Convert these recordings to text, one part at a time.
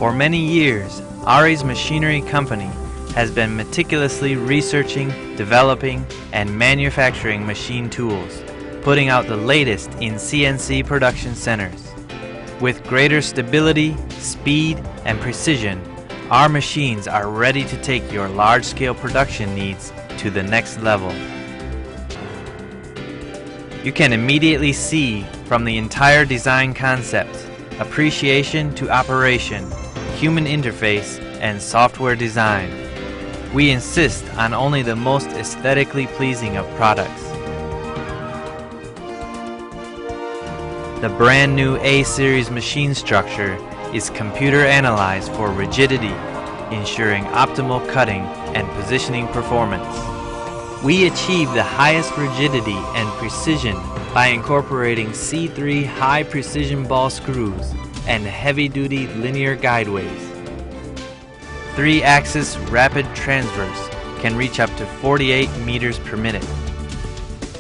For many years, Ares Machinery Company has been meticulously researching, developing, and manufacturing machine tools, putting out the latest in CNC production centers. With greater stability, speed, and precision, our machines are ready to take your large-scale production needs to the next level. You can immediately see from the entire design concept, appreciation to operation, human interface, and software design. We insist on only the most aesthetically pleasing of products. The brand new A-Series machine structure is computer analyzed for rigidity, ensuring optimal cutting and positioning performance. We achieve the highest rigidity and precision by incorporating C3 high precision ball screws and heavy-duty linear guideways. 3-axis rapid transverse can reach up to 48 meters per minute.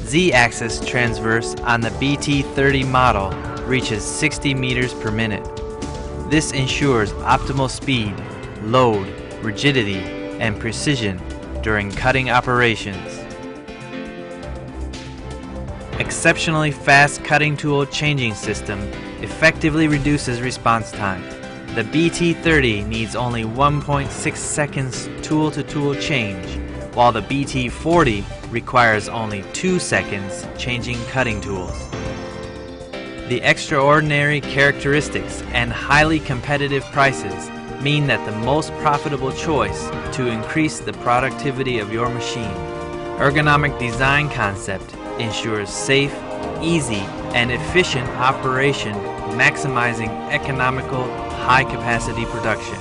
Z-axis transverse on the BT30 model reaches 60 meters per minute. This ensures optimal speed, load, rigidity, and precision during cutting operations. Exceptionally fast cutting tool changing system effectively reduces response time. The BT30 needs only 1.6 seconds tool-to-tool change, while the BT40 requires only 2 seconds changing cutting tools. The extraordinary characteristics and highly competitive prices mean that the most profitable choice to increase the productivity of your machine. Ergonomic design concept ensures safe, easy, and efficient operation, maximizing economical, high-capacity production.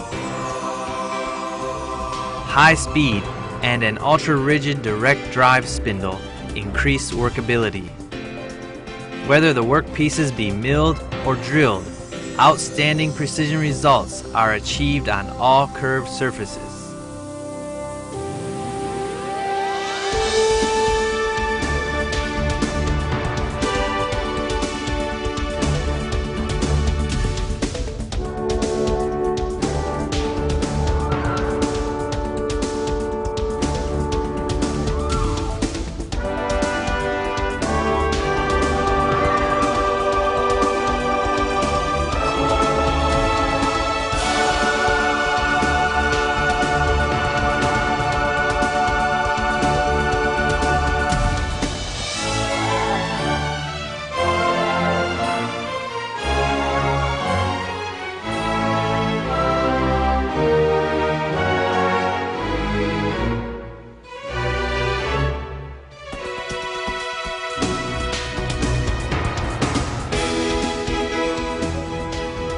High speed and an ultra-rigid direct drive spindle increase workability. Whether the workpieces be milled or drilled, outstanding precision results are achieved on all curved surfaces.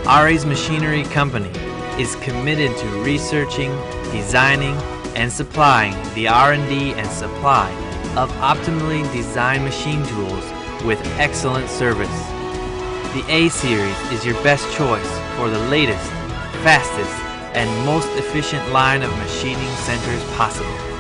Ares Machinery Company is committed to researching, designing, and supplying the R&D and supply of optimally designed machine tools with excellent service. The A-Series is your best choice for the latest, fastest, and most efficient line of machining centers possible.